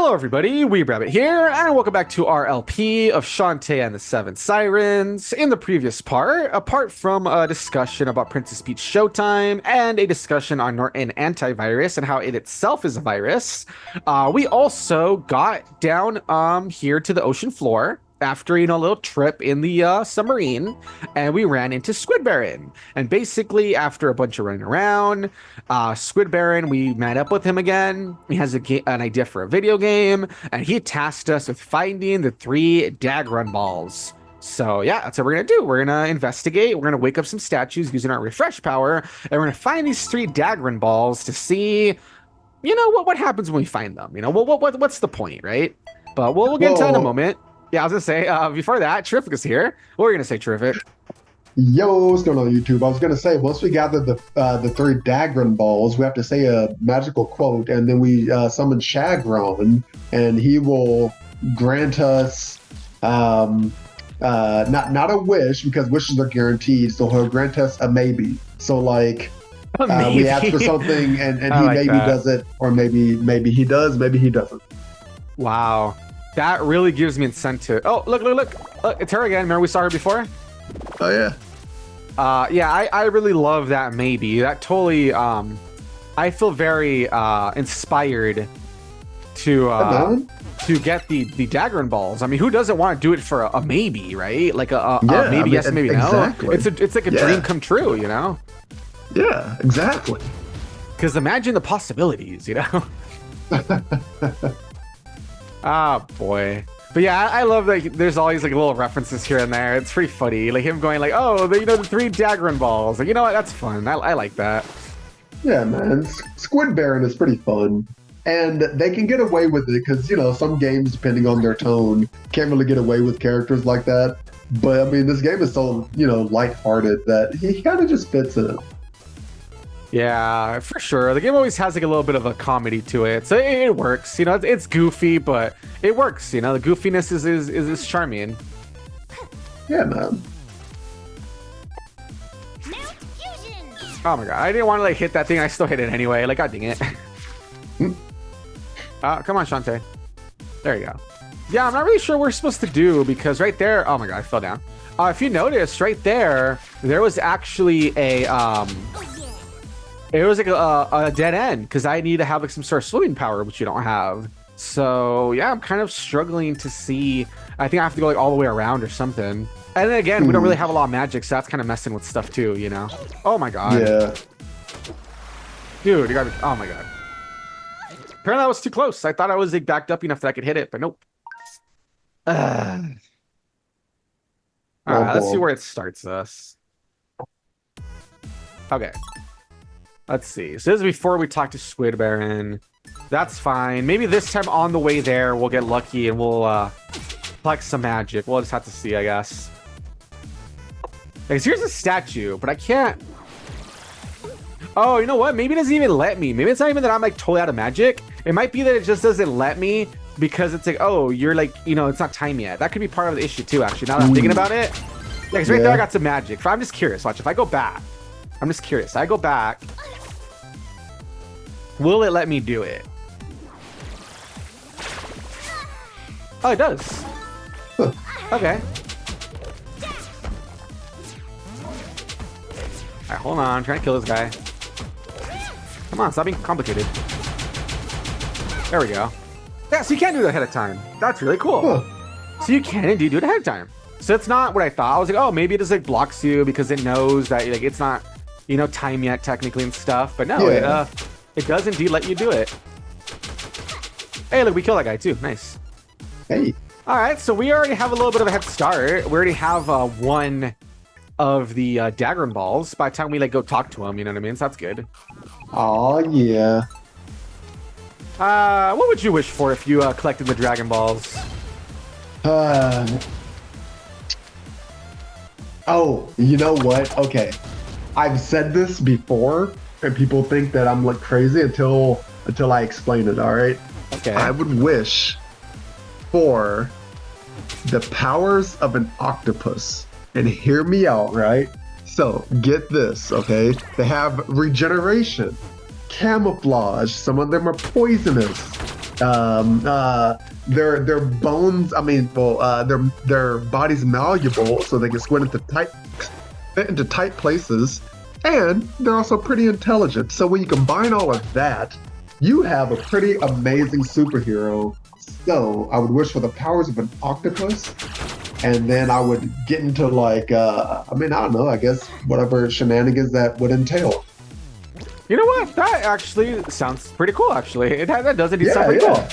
Hello everybody, weebrabbit here, and welcome back to our LP of Shantae and the Seven Sirens. In the previous part, apart from a discussion about Princess Peach Showtime and a discussion on Norton antivirus and how it itself is a virus, we also got down here to the ocean floor after, a little trip in the submarine, and we ran into Squid Baron. And basically, after a bunch of running around, Squid Baron, we met up with him again. He has an idea for a video game, and he tasked us with finding the 3 Dagron balls. So yeah, that's what we're gonna do. We're gonna investigate. We're gonna wake up some statues using our refresh power, and we're gonna find these 3 Dagron balls to see, what happens when we find them. What's the point, right? But we'll get into that in a moment. Yeah, I was gonna say, before that, Terrific is here. What were you gonna say, Terrific? Yo, what's going on YouTube? I was gonna say, once we gather the 3 Dagron balls, we have to say a magical quote, and then we summon Chagron, and he will grant us not a wish, because wishes are guaranteed, so he'll grant us a maybe. So like we ask for something and he like maybe does it, or maybe he does, maybe he doesn't. Wow. That really gives me incentive. Oh, look. It's her again. Remember we saw her before? Oh, yeah. Yeah, I really love that maybe. That totally, I feel very inspired to get the Dagron balls. I mean, who doesn't want to do it for a maybe, right? Like a maybe yes, maybe exactly. No. It's like a dream come true, Yeah, exactly. Because imagine the possibilities, Oh boy. But yeah, I love that there's always like little references here and there. It's pretty funny. Like him going like, oh, the 3 Dagron balls. Like, you know what? That's fun. I like that. Yeah, man. Squid Baron is pretty fun. And they can get away with it because, some games, depending on their tone, can't really get away with characters like that. But I mean, this game is so, lighthearted that he kind of just fits in it. Yeah, for sure. The game always has like a little bit of a comedy to it, so it works. It's goofy, but it works. The goofiness is charming. Yeah, man. Oh my god, I didn't want to like hit that thing. I still hit it anyway. Like, god dang it. Come on, Shantae. There you go. Yeah, I'm not really sure what we're supposed to do because right there. Oh my god, I fell down. If you notice, right there was actually a It was like a dead end because I need to have like some sort of swimming power, which you don't have. So yeah, I'm kind of struggling to see. I think I have to go like all the way around or something. And then again, we don't really have a lot of magic, so that's kind of messing with stuff too, Oh my god. Yeah. Dude, you gotta. Oh my god. Apparently I was too close. I thought I was like backed up enough that I could hit it, but nope. All right, let's see where it starts us. Okay. Let's see. So this is before we talk to Squid Baron. That's fine. Maybe this time on the way there, we'll get lucky and we'll collect some magic. We'll just have to see, I guess. Because here's a statue, but I can't... Oh, you know what? Maybe it doesn't even let me. Maybe it's not even that I'm like totally out of magic. It might be that it just doesn't let me because it's like, oh, you're like, it's not time yet. That could be part of the issue too, actually, now that I'm thinking about it. Yeah, because right there I got some magic. So I'm just curious. Watch, if I go back, I'm just curious. I go back. Will it let me do it? Oh, it does. Huh. Okay. Alright, hold on. I'm trying to kill this guy. Come on, stop being complicated. There we go. Yeah, so you can do that ahead of time. That's really cool. Huh. So you can indeed do it ahead of time. So it's not what I thought. I was like, oh, maybe it just like blocks you because it knows that like it's not, time yet technically and stuff. But no, it does indeed let you do it. Hey, look, we killed that guy too. Nice. Hey. All right, so we already have a little bit of a head start. We already have one of the Dagron balls by the time we like go talk to him. You know what I mean? So that's good. Oh yeah. What would you wish for if you collected the Dragon Balls? Oh, you know what? Okay. I've said this before, and people think that I'm like crazy until I explain it, all right? Okay. I would wish for the powers of an octopus. And hear me out, right? So, get this, okay? They have regeneration, camouflage, some of them are poisonous, Their bones. I mean, well, their body's malleable, so they can fit into tight places, and they're also pretty intelligent. So when you combine all of that, you have a pretty amazing superhero. So I would wish for the powers of an octopus, and then I would get into like, I mean, I don't know, I guess whatever shenanigans that would entail. You know what? That actually sounds pretty cool. Actually, that does indeed sound pretty cool.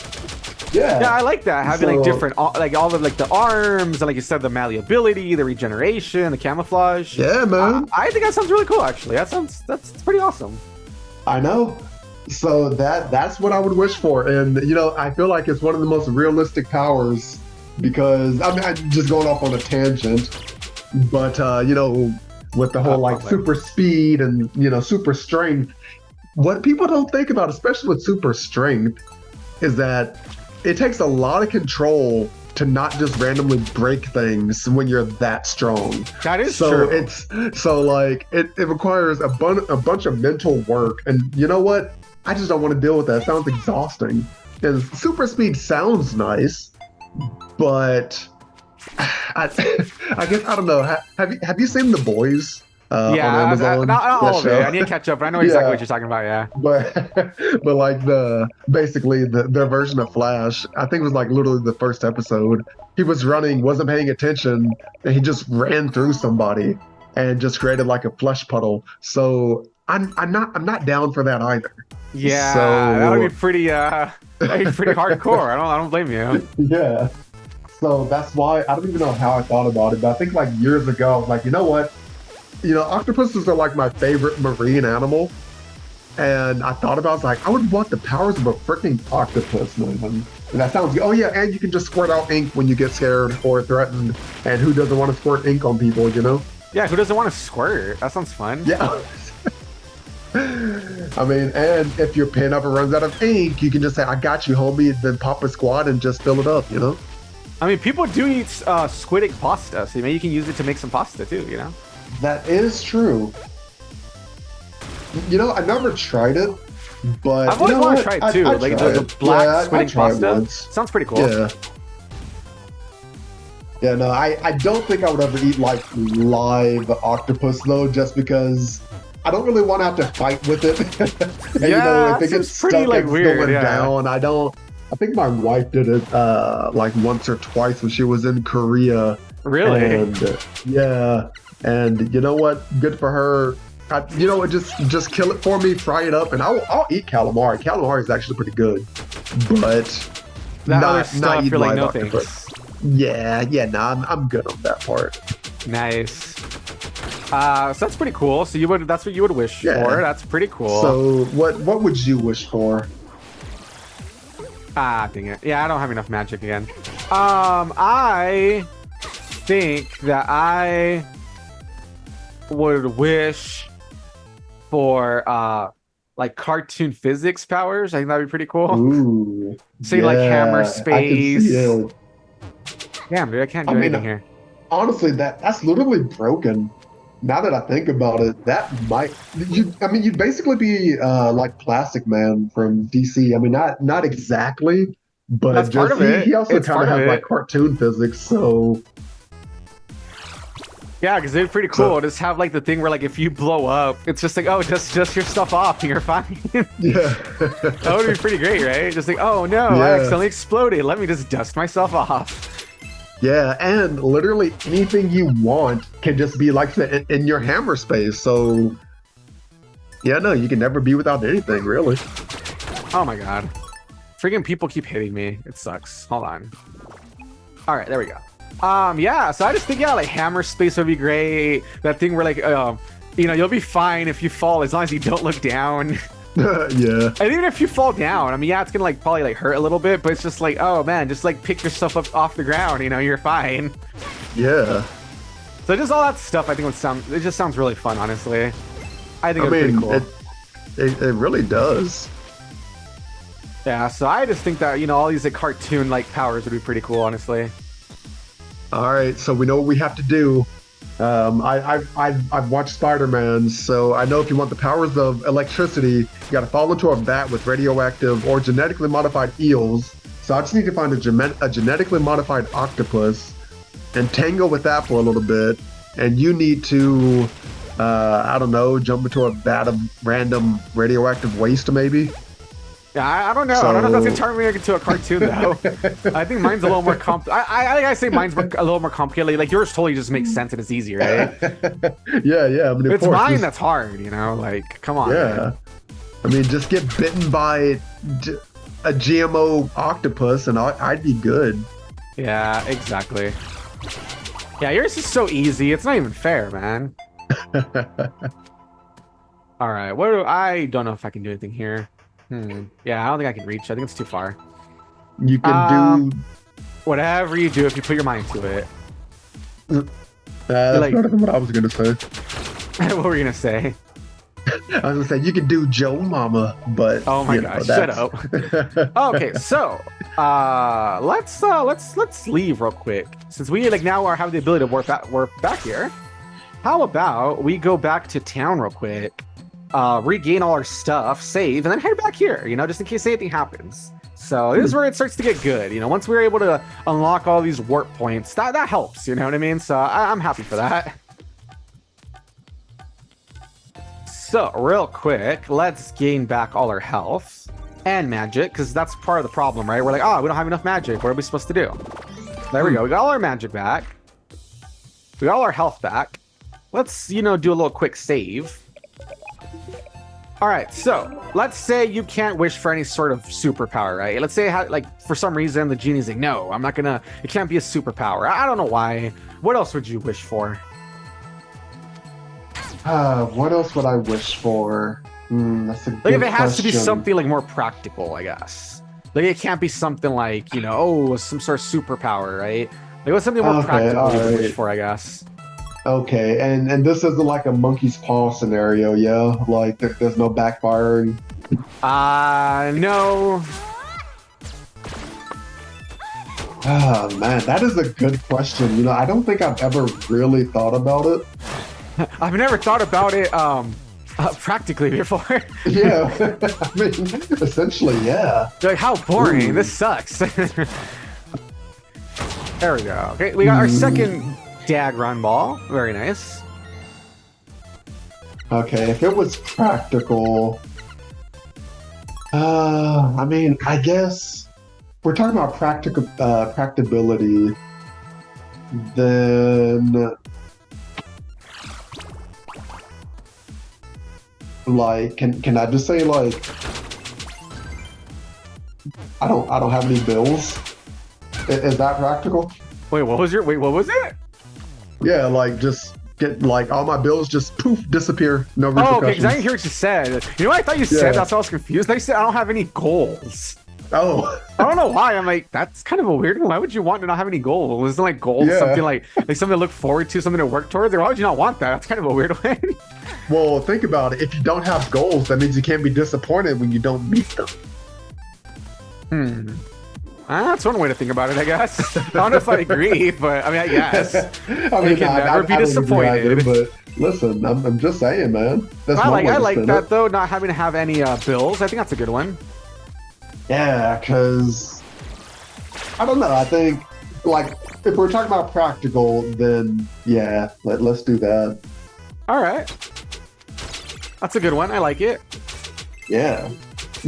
Yeah, I like that. Having like different, like all of like the arms and like you said, the malleability, the regeneration, the camouflage. Yeah, man. I think that sounds really cool. Actually, that's pretty awesome. I know. So that's what I would wish for, and you know, I feel like it's one of the most realistic powers because I mean, I'm just going off on a tangent, but you know, with the whole like super speed and you know super strength, what people don't think about, especially with super strength, is that it takes a lot of control to not just randomly break things when you're that strong. That is true. It requires a bunch of mental work, and you know what? I just don't want to deal with that. It sounds exhausting. And super speed sounds nice, but I guess I don't know. Have you seen The Boys? On Amazon? Not all of it. I need to catch up, but I know exactly what you're talking about. Yeah. But like basically their version of Flash, I think it was like literally the first episode. He was running, wasn't paying attention, and he just ran through somebody and just created like a flesh puddle. So I'm not down for that either. Yeah, so, that would be pretty hardcore. I don't blame you. Yeah. So that's why I don't even know how I thought about it, but I think like years ago I was like, you know what? You know, octopuses are like my favorite marine animal. And I thought about it, I was like, I would want the powers of a freaking octopus, man. And that sounds good. Oh yeah, and you can just squirt out ink when you get scared or threatened. And who doesn't want to squirt ink on people, you know? Yeah, who doesn't want to squirt? That sounds fun. Yeah. I mean, and if your pen ever runs out of ink, you can just say, I got you, homie, then pop a squad and just fill it up, you know? I mean, people do eat squid egg pasta, so maybe you can use it to make some pasta too, you know? That is true. You know, I never tried it, but I've always wanted to try it too. Like the black squid egg pasta. Once. Sounds pretty cool. Yeah. Yeah, no, I don't think I would ever eat like live octopus though, just because I don't really want to have to fight with it. And, yeah, you know, if it gets pretty stuck like weird. Going yeah. down, I think my wife did it like once or twice when she was in Korea. Really? And yeah, and you know what? Good for her. You know what? Just kill it for me, fry it up, and I'll eat calamari. Calamari is actually pretty good, but not eat live octopus. Yeah, nah, I'm good on that part. Nice. So that's pretty cool. So that's what you would wish for. That's pretty cool. So what would you wish for? Ah, dang it. Yeah, I don't have enough magic again. I think that I would wish for like cartoon physics powers. I think that'd be pretty cool. Ooh, say like hammer space. I can see it. Damn, dude, I can't do anything here. Honestly, that's literally broken. Now that I think about it, that might you'd basically be like Plastic Man from DC. I mean, not exactly, but that's part of it. He also kind of has like cartoon physics, so yeah, because it's pretty cool. Just have like the thing where like if you blow up, it's just like, oh, just your stuff off and you're fine. Yeah. That would be pretty great, right? Just like, oh no, I accidentally exploded. Let me just dust myself off. Yeah, and literally anything you want can just be like in your hammer space. So yeah, no, you can never be without anything, really. Oh my god. Freaking people keep hitting me. It sucks. Hold on. All right, there we go. Yeah, so I just think, like hammer space would be great. That thing where like, you know, you'll be fine if you fall as long as you don't look down. Yeah. And even if you fall down, I mean, yeah, it's gonna like probably like hurt a little bit, but it's just like, oh man, just like pick yourself up off the ground, you know, you're fine. Yeah. So just all that stuff, I think it just sounds really fun, honestly. I think it's pretty cool. It really does. Yeah, so I just think that, you know, all these like cartoon like powers would be pretty cool, honestly. All right, so we know what we have to do. I've watched Spider-Man, so I know if you want the powers of electricity, you got to fall into a vat with radioactive or genetically modified eels. So I just need to find a genetically modified octopus and tangle with that for a little bit. And you need to, I don't know, jump into a vat of random radioactive waste, maybe. Yeah, I don't know. I don't know if that's gonna turn me into a cartoon though. I think mine's a little more I say mine's a little more complicated. Like yours totally just makes sense and it's easy, right? Yeah. I mean, it's mine that's hard, you know. Like, come on. Yeah. Man. I mean, just get bitten by a GMO octopus, and I'd be good. Yeah, exactly. Yeah, yours is so easy. It's not even fair, man. All right. I don't know if I can do anything here. Yeah, I don't think I can reach. I think it's too far. You can do whatever you do if you put your mind to it. That's like, better than what I was gonna say. What were you gonna say? I was gonna say you could do Joe Mama, but oh my gosh, shut up. Okay, so let's leave real quick since we now have the ability to work back here. How about we go back to town real quick? Regain all our stuff, save, and then head back here, you know, just in case anything happens. So this is where it starts to get good, you know, once we're able to unlock all these warp points, that helps, you know what I mean? So I'm happy for that. So real quick, let's gain back all our health and magic, because that's part of the problem, right? We're like, oh, we don't have enough magic. What are we supposed to do? There we go. We got all our magic back. We got all our health back. Let's, do a little quick save. All right, so let's say you can't wish for any sort of superpower, right? Let's say, for some reason, the genie's like, no, I'm not gonna, it can't be a superpower. I don't know why. What else would you wish for? What else would I wish for? That's a good if it has question. to be something more practical, I guess. It can't be something like, some sort of superpower, right? What's something more practical you would wish for, I guess? Okay, and this isn't like a monkey's paw scenario, yeah? Like there's no backfiring. No. Oh man, that is a good question. I don't think I've ever really thought about it. I've never thought about it practically before. Yeah, I mean, essentially, yeah. Like, how boring! Ooh. This sucks. There we go. Okay, we got our second Dagron ball. Very nice. Okay, if it was practical, I mean, I guess we're talking about practicability. Then, can I just say I don't have any bills? Is that practical? What was it? Yeah, just get all my bills just poof disappear. No repercussions. Oh, okay, because I didn't hear what you said. You know what I thought you said? That's why I was confused. They said I don't have any goals. Oh. I don't know why. I'm like, that's kind of a weird one. Why would you want to not have any goals? Isn't goals something like something to look forward to, something to work towards? Or why would you not want that? That's kind of a weird one. Well, think about it. If you don't have goals, that means you can't be disappointed when you don't meet them. That's one way to think about it, I guess. I don't know if I agree, but I mean, I guess. I mean, can never be disappointed. Either, but listen, I'm just saying, man. That's I like that though. Not having to have any bills. I think that's a good one. Yeah, because I don't know. I think if we're talking about practical, then yeah, let's do that. All right, that's a good one. I like it. Yeah.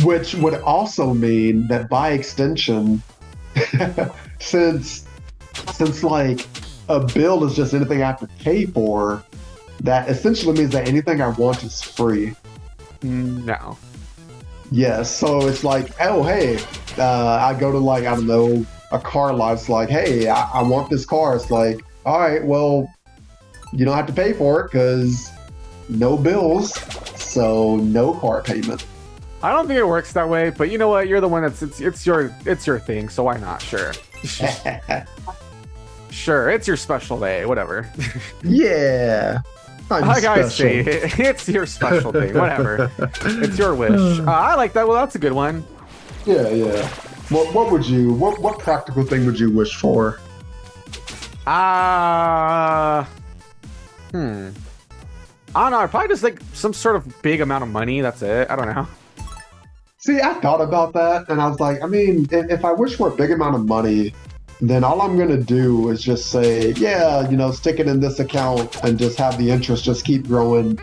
Which would also mean that by extension, since a bill is just anything I have to pay for, that essentially means that anything I want is free. No. Yes, so it's oh hey, I go to I don't know, a car lot. It's hey, I want this car. It's all right, well, you don't have to pay for it because no bills, so no car payment. I don't think it works that way, but you know what? You're the one it's your thing, so why not? Sure. Sure, it's your special day, whatever. Yeah. Like I say, it's your special thing, whatever. It's your wish. I like that. Well, that's a good one. Yeah. What practical thing would you wish for? Hmm. I don't know. Probably just like some sort of big amount of money. That's it. I don't know. See, I thought about that, and I was like, I mean, if I wish for a big amount of money, then all I'm gonna do is just say, yeah, you know, stick it in this account and just have the interest just keep growing.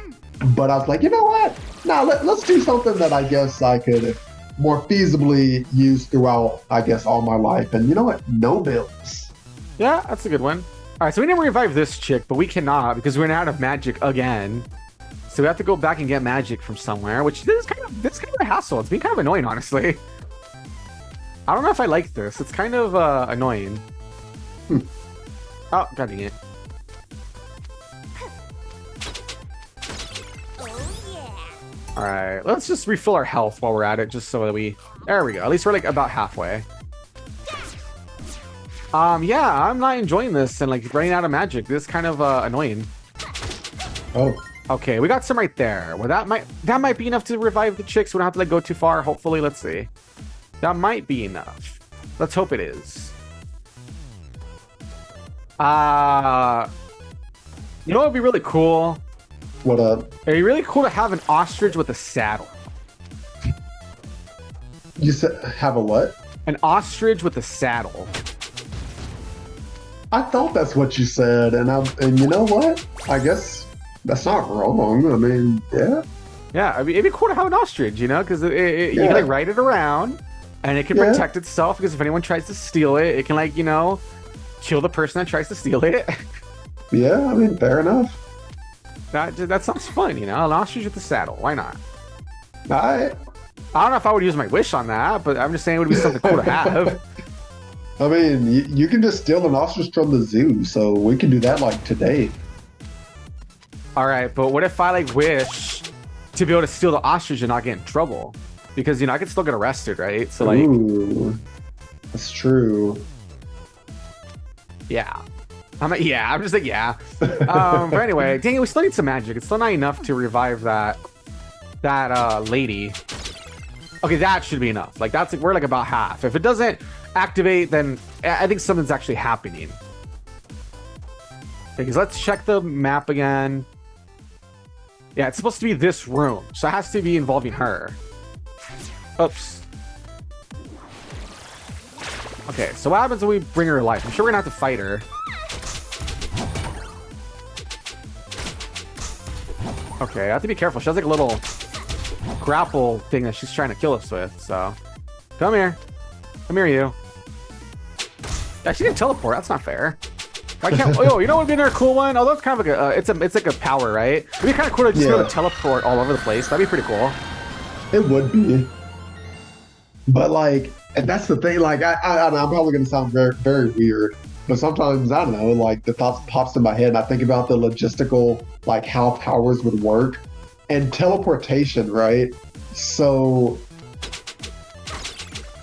But I was like, you know what? Now let's do something that I guess I could more feasibly use throughout, I guess, all my life. And you know what? No bills. Yeah, that's a good one. All right, so we didn't revive this chick, but we cannot because we're out of magic again. So we have to go back and get magic from somewhere, which this is kind of a hassle. It's been kind of annoying, honestly. I don't know if I like this. It's kind of annoying. Oh, god dang it. All right, let's just refill our health while we're at it, just so that we... There we go. At least we're like about halfway. Yeah, I'm not enjoying this and like running out of magic. This is kind of annoying. Oh. Okay, we got some right there. Well, that might be enough to revive the chicks. We don't have to like go too far. Hopefully, let's see. That might be enough. Let's hope it is. You know what would be really cool? What up? It'd be really cool to have an ostrich with a saddle. You said have a what? An ostrich with a saddle. I thought that's what you said, and you know what? I guess that's not wrong. I mean, yeah. Yeah, I mean, it'd be cool to have an ostrich, you know, because you can like ride it around, and it can protect itself. Because if anyone tries to steal it, it can like kill the person that tries to steal it. Yeah, I mean, fair enough. That sounds fun, you know, an ostrich with a saddle. Why not? I don't know if I would use my wish on that, but I'm just saying it would be something cool to have. I mean, you can just steal an ostrich from the zoo, so we can do that like today. All right, but what if I like wish to be able to steal the ostrich and not get in trouble? Because I could still get arrested, right? So like, ooh, that's true. Yeah. I'm just like, yeah. But anyway, dang it, we still need some magic. It's still not enough to revive that lady. Okay, that should be enough. Like we're like about half. If it doesn't activate, then I think something's actually happening. Because let's check the map again. Yeah, it's supposed to be this room, so it has to be involving her. Oops. Okay, so what happens when we bring her to life? I'm sure we're gonna have to fight her. Okay, I have to be careful. She has like a little grapple thing that she's trying to kill us with, so... Come here. Come here, you. Yeah, she didn't teleport. That's not fair. I can't... Oh, you know what would be another cool one? Although it's kind of like a... it's like a power, right? It'd be kind of cool to just be able to teleport all over the place. That'd be pretty cool. It would be. But, like, and that's the thing. Like, I'm probably going to sound very, very weird. But sometimes, I don't know, like, the thought pops in my head and I think about the logistical, like, how powers would work. And teleportation, right? So,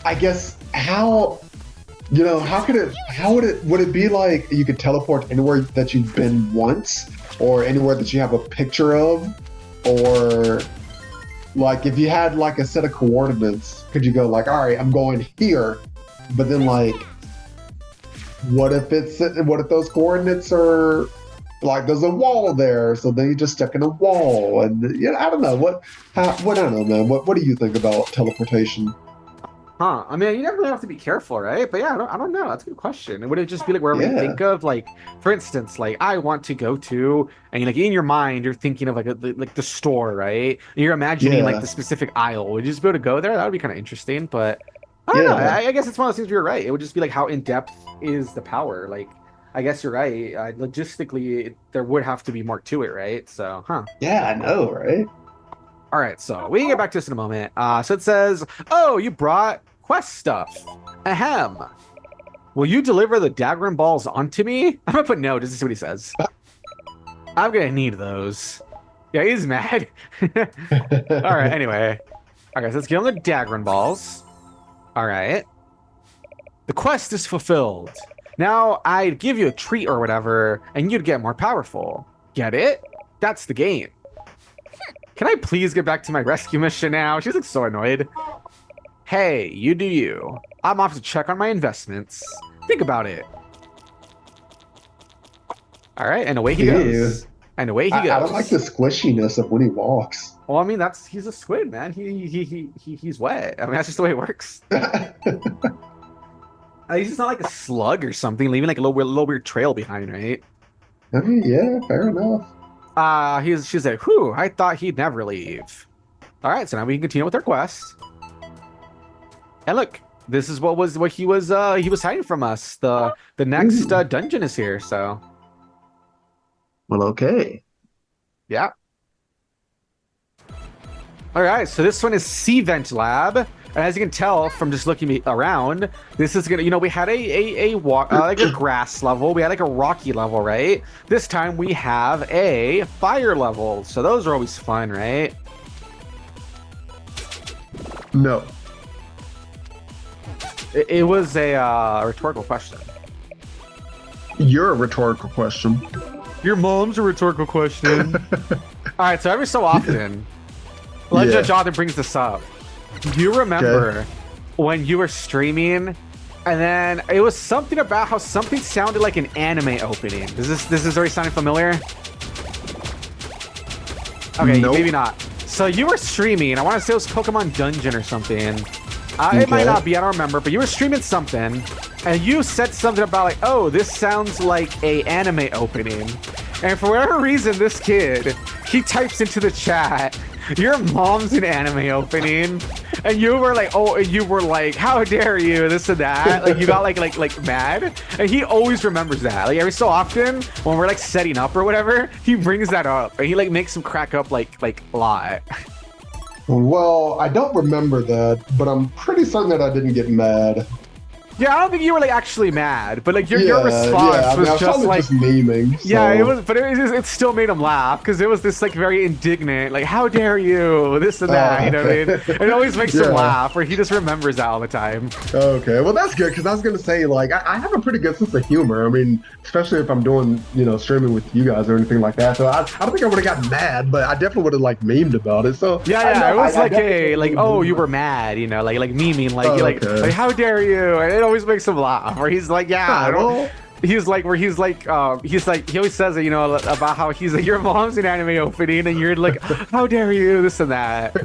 I guess, would it be like you could teleport anywhere that you've been once? Or anywhere that you have a picture of? Or, like, if you had, like, a set of coordinates, could you go, like, all right, I'm going here, but then, like, what if those coordinates are like there's a wall there, so then you just stuck in a wall, and I don't know I don't know, man. What do you think about teleportation? Huh? I mean, you never really have to be careful, right? But yeah, I don't know. That's a good question. Would it just be like wherever you think of, like, for instance, like I want to go to, and like in your mind you're thinking of like the store, right? And you're imagining like the specific aisle. Would you just be able to go there? That would be kind of interesting, but. I don't know. I guess it's one of those things where you're right. It would just be like how in depth is the power? Like, I guess you're right. Logistically, there would have to be more to it, right? So, huh? Yeah, I know, right? All right, so we can get back to this in a moment. So it says, "Oh, you brought quest stuff. Ahem. Will you deliver the Dagron balls onto me?" I'm gonna put no just to see what he says. I'm gonna need those. Yeah, he's mad. All right. Anyway, okay. So let's get on the Dagron balls. All right. The quest is fulfilled. Now I'd give you a treat or whatever, and you'd get more powerful. Get it? That's the game. Can I please get back to my rescue mission now? She's like so annoyed. Hey, you do you. I'm off to check on my investments. Think about it. All right, and away he goes. And away he goes. I don't like the squishiness of when he walks. Well, I mean, he's a squid, man. He's wet. I mean, that's just the way it works. He's just not like a slug or something, leaving like a little weird trail behind, right? I mean, yeah, fair enough. She's like, whew, I thought he'd never leave. All right, so now we can continue with our quest. And look, this is what he was hiding from us. The next dungeon is here, so. Well, okay. Yeah. All right, so this one is Sea Vent Lab. And as you can tell from just looking around, this is gonna, we had like a grass level, we had like a rocky level, right? This time we have a fire level, so those are always fun, right? No. It was a rhetorical question. You're a rhetorical question. Your mom's a rhetorical question. All right, so every so often, Legend of Jonathan brings this up. Do you remember when you were streaming, and then it was something about how something sounded like an anime opening? This is already sounding familiar? Okay, nope. Maybe not. So you were streaming. I want to say it was Pokemon Dungeon or something. It might not be. I don't remember. But you were streaming something, and you said something about like, "Oh, this sounds like a anime opening." And for whatever reason, this kid, he types into the chat, "Your mom's an anime opening," and you were like, "Oh," and you were like, "How dare you?" This and that. Like you got like mad. And he always remembers that. Like every so often, when we're like setting up or whatever, he brings that up, and he like makes him crack up like a lot. Well, I don't remember that, but I'm pretty certain that I didn't get mad. Yeah, I don't think you were like actually mad, but like your response was just like memeing. So. Yeah, it was, but it still made him laugh because it was this like very indignant, like how dare you, this and that. You know what I mean? It always makes him laugh, or he just remembers that all the time. Okay, well that's good because I was gonna say like I have a pretty good sense of humor. I mean, especially if I'm doing streaming with you guys or anything like that. So I don't think I would have gotten mad, but I definitely would have like memed about it. So yeah, it was oh you were mad, like memeing, like how dare you, and it always makes him laugh, where he's like, he always says it, about how he's like, your mom's an anime opening, and you're like, how dare you, this and that.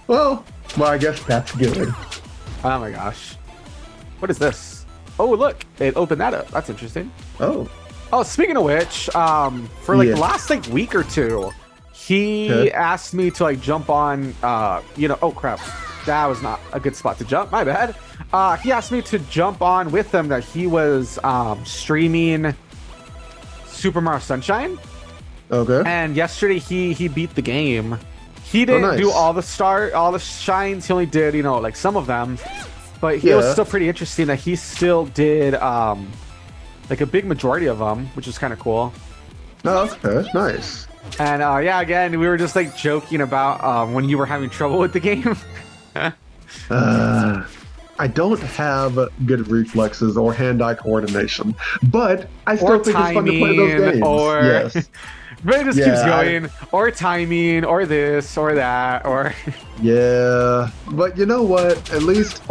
well, I guess that's good. Oh my gosh, what is this? Oh look, it opened that up. That's interesting. Oh, speaking of which, for like the last like week or two, he asked me to like jump on, oh crap, that was not a good spot to jump, my bad. He asked me to jump on with him, that he was streaming Super Mario Sunshine. Okay. And yesterday he beat the game. He didn't do all the shines. He only did, like some of them. But it was still pretty interesting that he still did like a big majority of them, which is kind of cool. Oh, that's nice. And again, we were just like joking about when you were having trouble with the game. I don't have good reflexes or hand-eye coordination, but I still think it's fun to play those games. Yes. But it just keeps going, or timing, or this, or that, or... Yeah, but you know what? At least,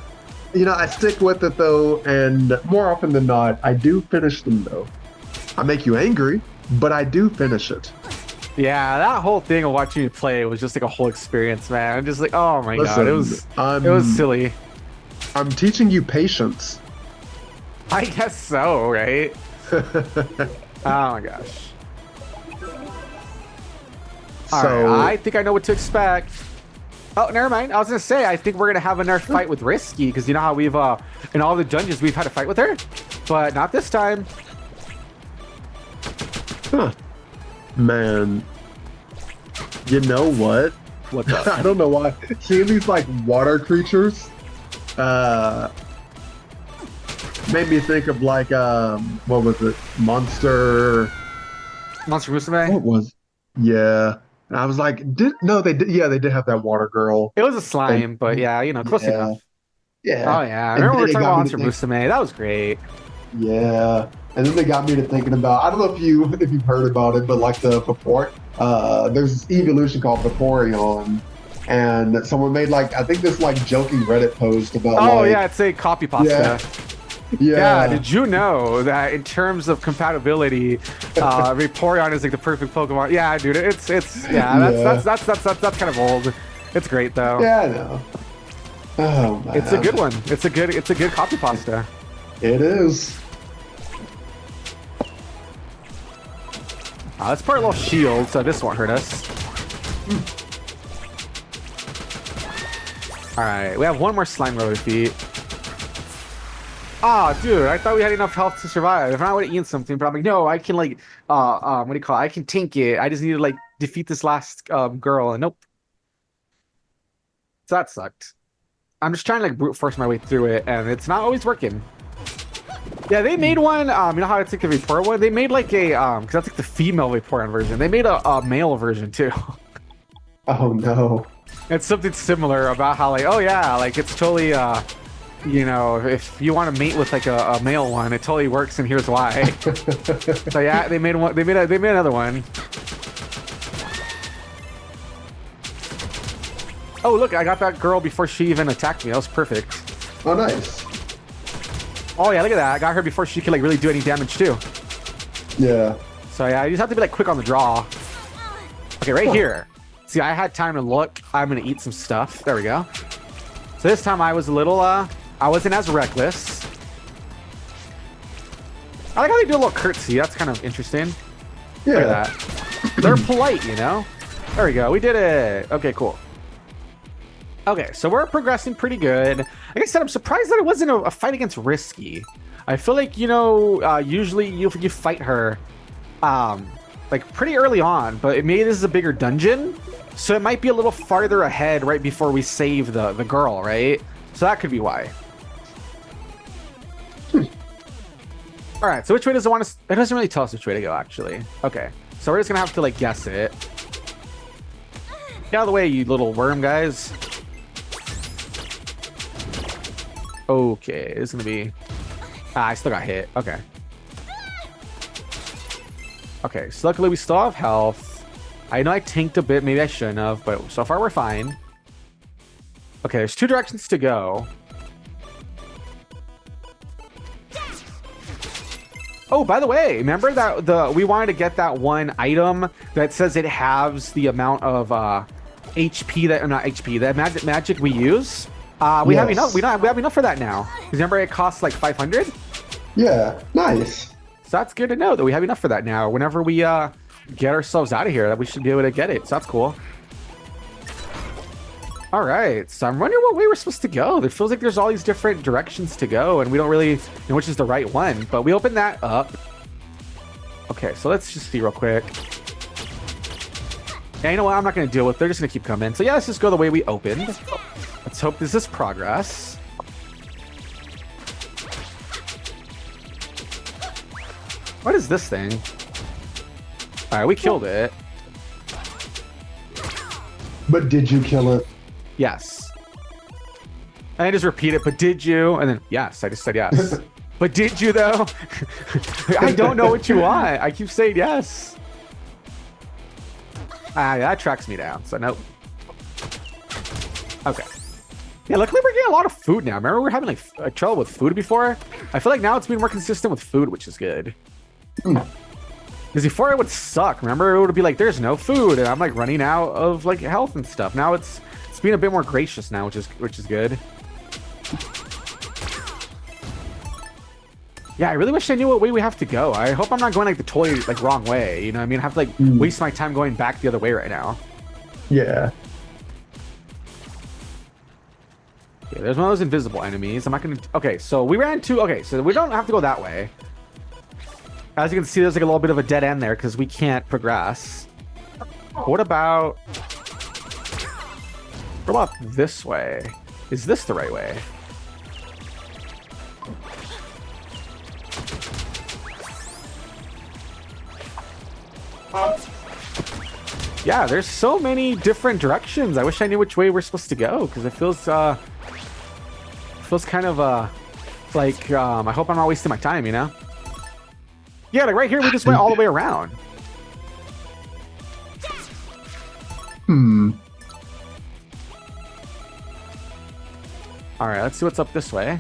I stick with it, though, and more often than not, I do finish them, though. I make you angry, but I do finish it. Yeah, that whole thing of watching you play was just like a whole experience, man. I'm just like, oh my god, it was silly. I'm teaching you patience. I guess so, right? Oh my gosh. Alright, I think I know what to expect. Oh, never mind. I was gonna say, I think we're gonna have another fight with Risky, because you know how we've in all the dungeons we've had a fight with her, but not this time. Huh. Man, you know what? What's up? I don't know why. Seeing these like water creatures made me think of like what was it? Monster Musume? What was? Yeah. And I was like, they did have that water girl. It was a slime, but close enough. Yeah. Oh yeah. I remember we were talking about Monster Musume. That was great. Yeah. And then they got me to thinking about, I don't know if you've heard about it, but like the Vaporeon, there's this evolution called Vaporeon, and someone made like, I think this like joking Reddit post about yeah, it's a copy pasta. Yeah, did you know that in terms of compatibility, Vaporeon is like the perfect Pokemon? Yeah, dude, that's kind of old. It's great though. Yeah, I know. Oh man. It's a good one. It's a good copy pasta. It is. Let's put a little shield so this won't hurt us. Alright, we have one more slime roller defeat. Ah, dude, I thought we had enough health to survive. If not, I would have eaten something, but I'm like, no, I can like, what do you call it? I can tank it. I just need to like defeat this last girl, and nope. So that sucked. I'm just trying to like brute force my way through it, and it's not always working. Yeah, they made one, you know how it's like a Vaporeon one? They made like a, because that's like the female Vaporeon version. They made a male version too. Oh no. It's something similar about how like, oh yeah, like it's totally, you know, if you want to mate with like a male one, it totally works, and here's why. So yeah, they made one. They made another one. Oh look, I got that girl before she even attacked me. That was perfect. Oh nice. Oh yeah, look at that. I got her before she could like really do any damage too. Yeah. So yeah, you just have to be like quick on the draw. Okay, right here. See, I had time to look. I'm gonna eat some stuff. There we go. So this time I was a little, I wasn't as reckless. I like how they do a little curtsy. That's kind of interesting. Yeah. Look at that. They're polite, you know? There we go. We did it. Okay, cool. Okay, so we're progressing pretty good. Like I said, I'm surprised that it wasn't a fight against Risky. I feel like, you know, usually you fight her, like pretty early on, but maybe this is a bigger dungeon. So it might be a little farther ahead right before we save the girl, right? So that could be why. All right, so which way does it want to... It doesn't really tell us which way to go, actually. Okay, so we're just going to have to, like, guess it. Get out of the way, you little worm guys. Okay, this is going to be... I still got hit. Okay. Okay, so luckily we still have health. I know I tanked a bit. Maybe I shouldn't have, but so far we're fine. Okay, there's two directions to go. Oh, by the way, remember that we wanted to get that one item that says it halves the amount of HP that, or not HP, that magic we use. We have enough. We have enough for that now. Remember, it costs like 500. Yeah, nice. So that's good to know that we have enough for that now. Whenever we get ourselves out of here, that we should be able to get it. So that's cool. All right, so I'm wondering what way we're supposed to go. It feels like there's all these different directions to go, and we don't really know which is the right one. But we open that up. Okay, so let's just see real quick. Yeah, you know what? I'm not going to deal with it. They're just going to keep coming. So yeah, let's just go the way we opened. Let's hope this is progress. What is this thing? All right, we killed it. But did you kill it? Yes. And I just repeat it, but did you? And then, yes, I just said yes. But did you, though? I don't know what you want. I keep saying yes. That tracks me down, so nope. Okay. Yeah, luckily we're getting a lot of food now. Remember, we were having like trouble with food before? I feel like now it's been more consistent with food, which is good. Because before it would suck. Remember, it would be like, there's no food, and I'm like running out of like health and stuff. Now it's being a bit more gracious now, which is good. Yeah, I really wish I knew what way we have to go. I hope I'm not going like the totally like wrong way. You know what I mean? I have to like waste my time going back the other way right now. Yeah. Okay, there's one of those invisible enemies. I'm not gonna... Okay, so we ran to... Okay, so we don't have to go that way. As you can see, there's like a little bit of a dead end there because we can't progress. What about this way? Is this the right way? Yeah, there's so many different directions. I wish I knew which way we're supposed to go because it feels kind of like I hope I'm not wasting my time, you know? Yeah, like right here we just went all the way around. All right, let's see what's up this way.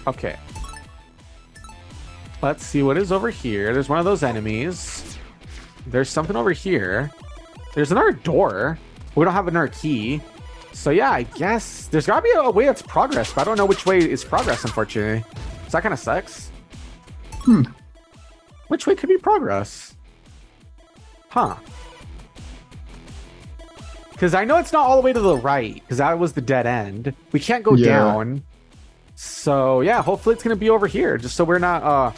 Okay. Let's see what is over here. There's one of those enemies. There's something over here. There's another door. We don't have another key. So yeah, I guess there's gotta be a way that's progress, but I don't know which way is progress, unfortunately. So that kind of sucks. Which way could be progress? Huh. Because I know it's not all the way to the right, because that was the dead end. We can't go down. So yeah, hopefully it's going to be over here, just so we're not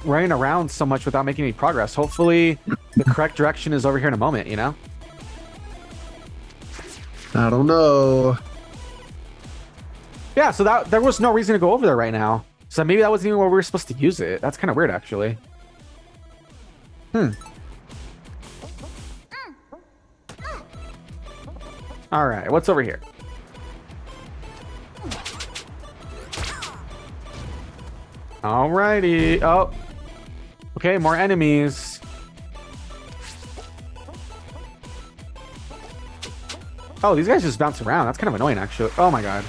running around so much without making any progress. Hopefully the correct direction is over here in a moment, you know? I don't know. Yeah, so there was no reason to go over there right now. So maybe that wasn't even where we were supposed to use it. That's kind of weird, actually. All right, what's over here? Alrighty. Oh. Okay, more enemies. Oh, these guys just bounce around. That's kind of annoying, actually. Oh my god.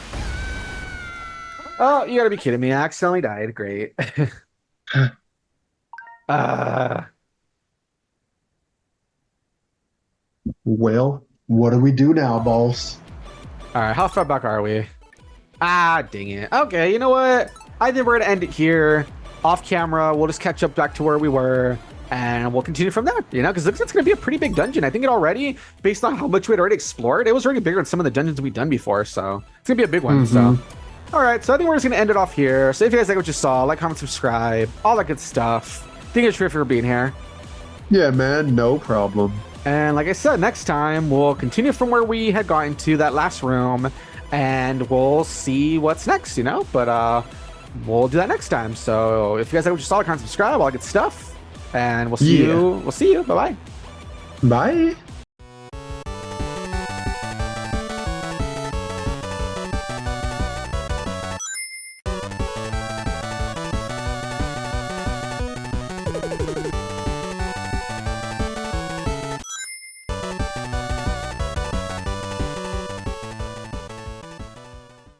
Oh, you gotta be kidding me. I accidentally died. Great. Well, what do we do now, boss? All right, how far back are we? Ah, dang it. Okay, you know what? I think we're gonna end it here. Off camera, we'll just catch up back to where we were, and we'll continue from there, you know, because it's gonna be a pretty big dungeon. I think it already, based on how much we'd already explored, it was already bigger than some of the dungeons we've done before, so it's gonna be a big one. So all right, so I think we're just gonna end it off here. So if you guys like what you saw, like, comment, subscribe, all that good stuff. Thank you for being here. Yeah, man, no problem. And like I said, next time we'll continue from where we had gotten to that last room, and we'll see what's next, you know. But we'll do that next time. So if you guys like what you saw, comment, subscribe, all that good stuff, and we'll see you. We'll see you. Bye bye. Bye.